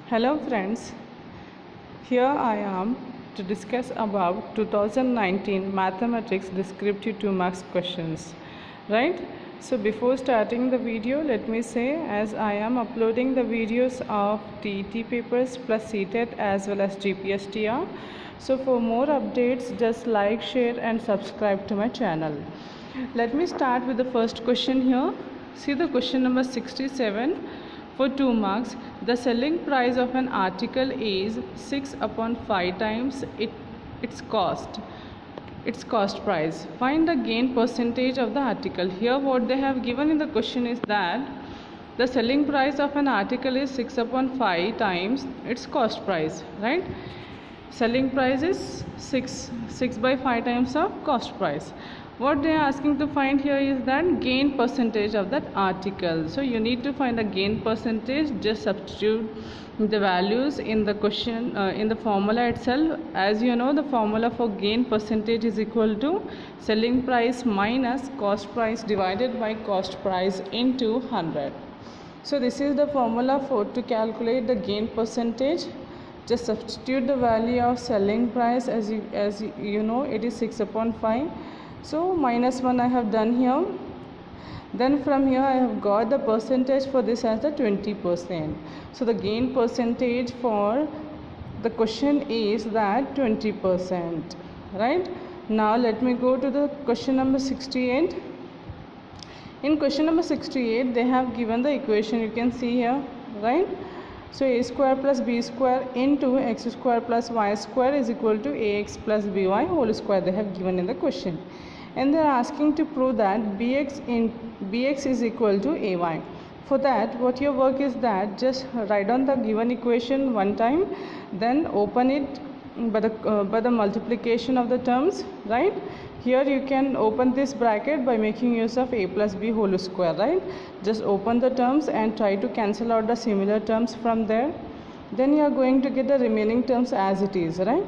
Hello friends, here I am to discuss about 2019 Mathematics Descriptive 2 Marks questions, right? So before starting the video, let me say as I am uploading the videos of TET papers plus CTET as well as GPSTR. So for more updates, just like, share and subscribe to my channel. Let me start with the first question here. See the question number 67. For 2 marks, the selling price of an article is 6 upon 5 times its cost price. Find the gain percentage of the article. Here what they have given in the question is that the selling price of an article is 6 upon 5 times its cost price, right? Selling price is 6 by 5 times of cost price. What they are asking to find here is that gain percentage of that article. So you need to find the gain percentage. Just substitute the values in the question in the formula itself. As you know, the formula for gain percentage is equal to selling price minus cost price divided by cost price into 100. So this is the formula for to calculate the gain percentage. Just substitute the value of selling price as you know it is 6 upon 5. So minus 1 I have done here. Then from here I have got the percentage for this as the 20%. So the gain percentage for the question is that 20%, right? Now let me go to the question number 68. In question number 68 they have given the equation, you can see here, right? So a square plus b square into x square plus y square is equal to ax plus by whole square they have given in the question. And they are asking to prove that bx is equal to ay. For that, what your work is that just write down the given equation one time, then open it by the multiplication of the terms, right? Here you can open this bracket by making use of a plus b whole square, right? Just open the terms and try to cancel out the similar terms from there. Then you are going to get the remaining terms as it is, right?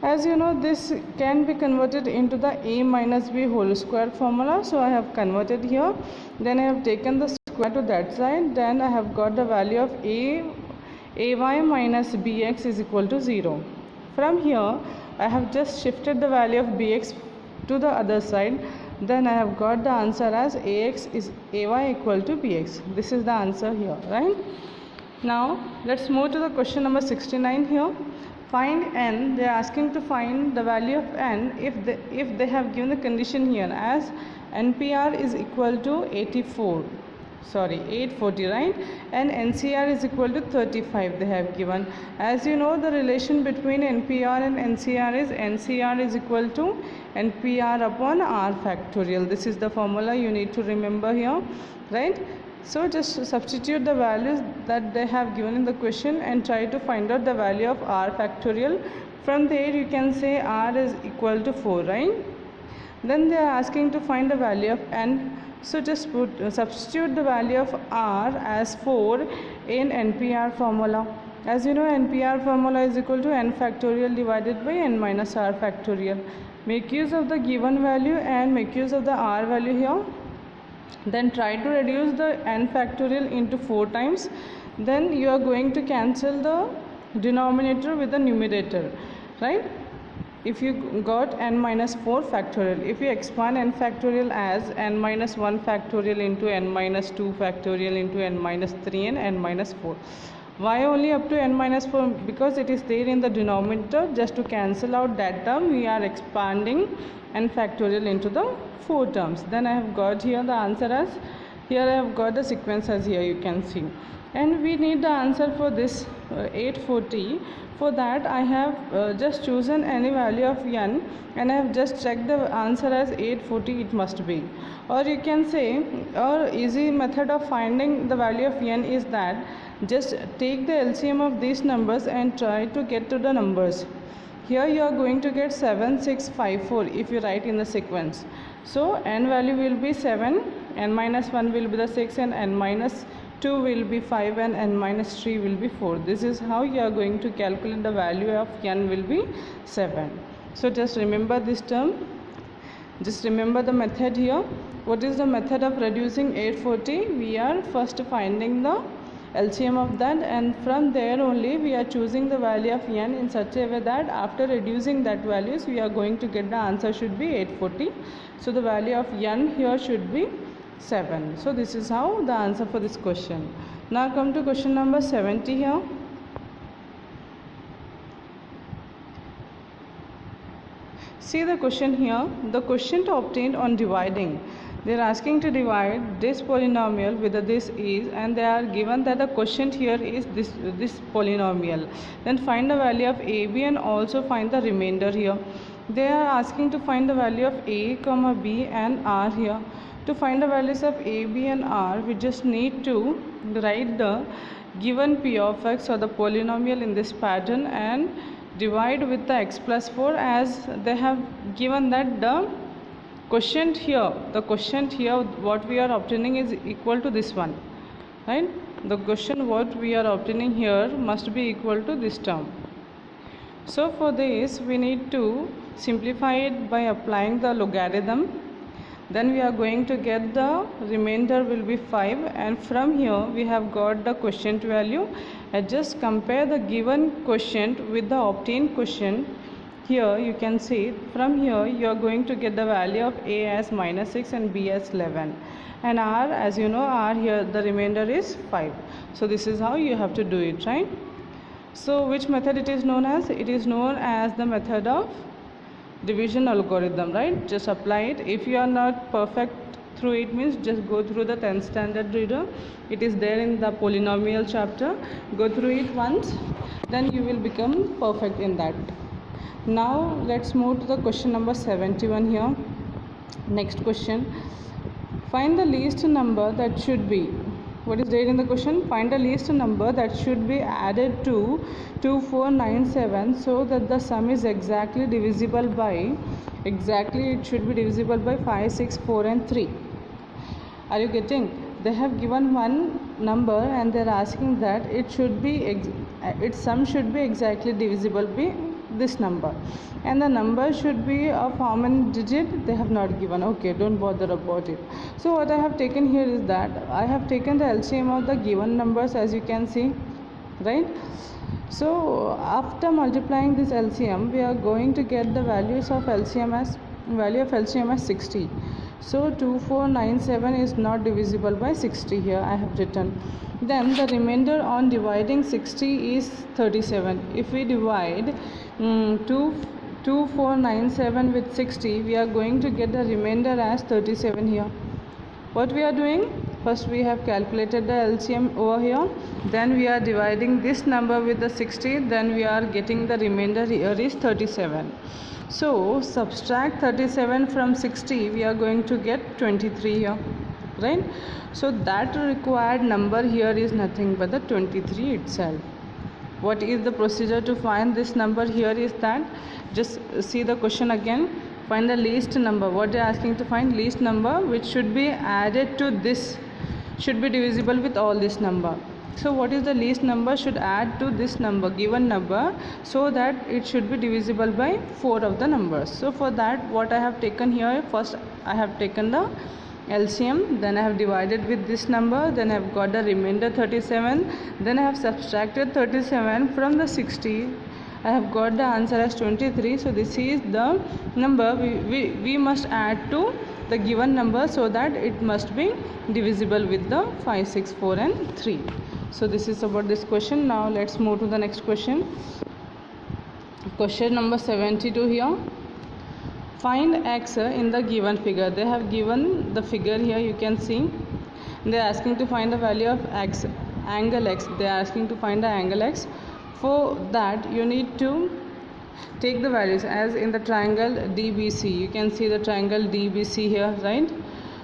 As you know, this can be converted into the a minus b whole square formula. So I have converted here. Then I have taken the square to that side. Then I have got the value of ay minus bx is equal to 0. From here, I have just shifted the value of bx to the other side. Then I have got the answer as ax is ay equal to bx. This is the answer here, right? Now let's move to the question number 69 here. Find n. They are asking to find the value of n if they have given the condition here as NPR is equal to 840, right? And NCR is equal to 35 they have given. As you know, the relation between NPR and NCR is equal to NPR upon R factorial. This is the formula you need to remember here, right? So just substitute the values that they have given in the question and try to find out the value of R factorial. From there you can say R is equal to 4, right? Then they are asking to find the value of n. So just substitute the value of R as 4 in NPR formula. As you know, NPR formula is equal to n factorial divided by n minus R factorial. Make use of the given value and make use of the R value here. Then try to reduce the n factorial into 4 times. Then you are going to cancel the denominator with the numerator, right? If you got n minus 4 factorial, if you expand n factorial as n minus 1 factorial into n minus 2 factorial into n minus 3 and n minus 4. Why only up to n minus 4? Because it is there in the denominator. Just to cancel out that term, we are expanding n factorial into the 4 terms. Then I have got here the answer as, here I have got the sequence as here you can see. And we need the answer for this 840. For that I have just chosen any value of n and I have just checked the answer as 840 it must be. Or you can say, or easy method of finding the value of n is that just take the LCM of these numbers and try to get to the numbers. Here you are going to get 7654 if you write in the sequence. So n value will be 7, n minus 1 will be the 6 and n minus 2 will be 5 and n minus 3 will be 4. This is how you are going to calculate the value of n will be 7. So just remember this term. Just remember the method here. What is the method of reducing 840? We are first finding the LCM of that, and from there only we are choosing the value of n in such a way that after reducing that values we are going to get the answer should be 840. So the value of n here should be 7. So this is how the answer for this question. Now come to question number 70 here. See the question here. The quotient obtained on dividing. They are asking to divide this polynomial with this is, and they are given that the quotient here is this polynomial. Then find the value of a, b, and also find the remainder here. They are asking to find the value of a, comma b, and r here. To find the values of a, b, and r, we just need to write the given p of x or the polynomial in this pattern and divide with the x plus 4, as they have given that the quotient here what we are obtaining is equal to this one, right? The quotient what we are obtaining here must be equal to this term. So for this we need to simplify it by applying the logarithm. Then we are going to get the remainder will be 5, and from here we have got the quotient value. And just compare the given quotient with the obtained quotient. Here you can see from here you are going to get the value of a as -6 and b as 11, and r, as you know, r here the remainder is 5. So this is how you have to do it, right? So which method it is known as? It is known as the method of division algorithm, right? Just apply it. If you are not perfect through it, means just go through the 10th standard reader. It is there in the polynomial chapter. Go through it once, then you will become perfect in that. Now let's move to the question number 71 here. Next question. Find the least number that should be. What is there in the question? Find the least number that should be added to 2497 so that the sum is exactly divisible by, it should be divisible by 5, 6, 4 and 3. Are you getting? They have given one number and they are asking that its sum should be exactly divisible by this number, and the number should be of how many digit they have not given. Okay, don't bother about it. So what I have taken here is that I have taken the LCM of the given numbers, as you can see, right? So after multiplying this LCM, we are going to get the values of LCM as 60. So 2497 is not divisible by 60 here I have written. Then the remainder on dividing 60 is 37. If we divide 2497 with 60, we are going to get the remainder as 37 here. What we are doing? First we have calculated the LCM over here, then we are dividing this number with the 60, then we are getting the remainder here is 37. So subtract 37 from 60, we are going to get 23 here, right? So that required number here is nothing but the 23 itself. What is the procedure to find this number here is that, just see the question again. Find the least number. What they are asking to find? Least number which should be added to this, should be divisible with all this number. So what is the least number should add to this number, given number, so that it should be divisible by 4 of the numbers. So for that, what I have taken here, first I have taken the LCM, then I have divided with this number, then I have got the remainder 37, then I have subtracted 37 from the 60, I have got the answer as 23. So this is the number we must add to the given number so that it must be divisible with the 5, 6, 4 and 3. So this is about this question. Now let's move to the next question. Question number 72 here. Find x in the given figure. They have given the figure here, you can see. They are asking to find the value of x, angle x. They are asking to find the angle x. For that you need to take the values as in the triangle DBC. You can see the triangle DBC here, right?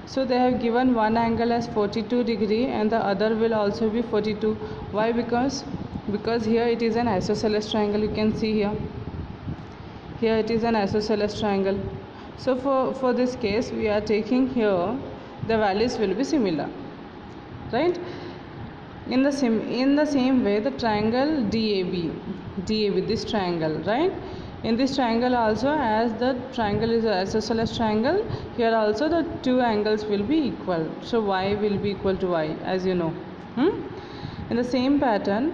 So they have given one angle as 42 degree and the other will also be 42. Why? Because here it is an isosceles triangle. You can see here it is an isosceles triangle. So for this case we are taking here the values will be similar, right? In the same way, the triangle DAB, this triangle, right? In this triangle also, as the triangle is an isosceles triangle, here also the two angles will be equal. So y will be equal to y, as you know. In the same pattern,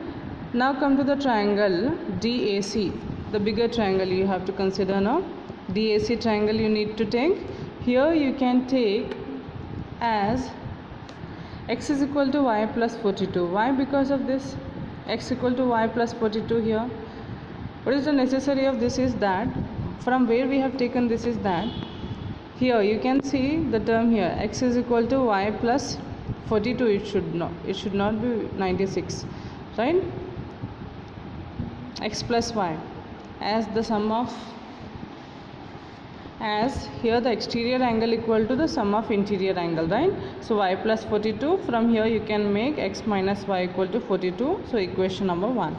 now come to the triangle DAC, the bigger triangle you have to consider now. DAC triangle you need to take. Here you can take as x is equal to y plus 42. Why? Because of this x equal to y plus 42 here. What is the necessary of this is that from where we have taken this is that here you can see the term here x is equal to y plus 42. It should not be 96, right? X plus y as the sum of, as here the exterior angle equal to the sum of interior angle, right? So y plus 42, from here you can make x minus y equal to 42. So equation number 1.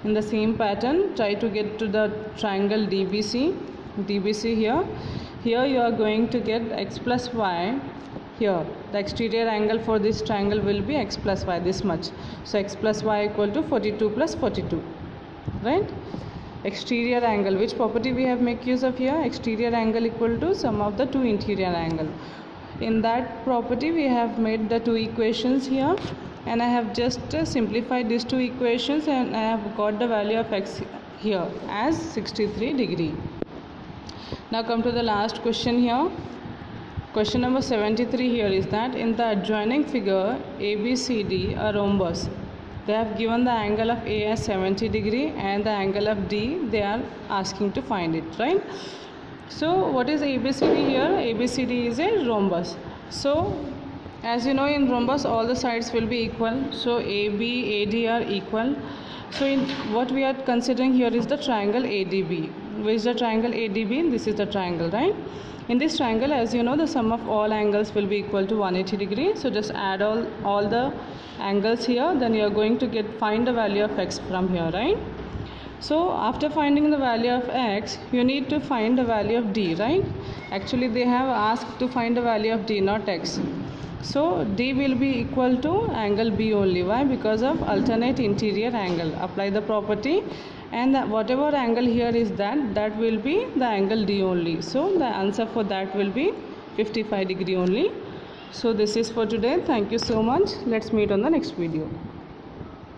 In the same pattern, try to get to the triangle DBC here you are going to get x plus y. Here the exterior angle for this triangle will be x plus y, this much. So x plus y equal to 42 plus 42, right? Exterior angle, which property we have make use of here? Exterior angle equal to sum of the two interior angle. In that property we have made the two equations here, and I have just simplified these two equations, and I have got the value of x here as 63 degree. Now come to the last question here. Question number 73 here is that in the adjoining figure ABCD, a rhombus, they have given the angle of A as 70 degree and the angle of D they are asking to find it, right? So what is ABCD here? ABCD is a rhombus. So as you know, in rhombus all the sides will be equal. So AB, AD are equal. So in what we are considering here is the triangle ADB. Where is the triangle ADB? This is the triangle, right? In this triangle, as you know, the sum of all angles will be equal to 180 degrees. So just add all the angles here, then you are going to find the value of x from here, right? So after finding the value of x, you need to find the value of d, right? Actually they have asked to find the value of d, not x. So d will be equal to angle B only. Why? Because of alternate interior angle. Apply the property, and whatever angle here is that will be the angle D only. So the answer for that will be 55 degree only. So this is for today. Thank you so much. Let's meet on the next video.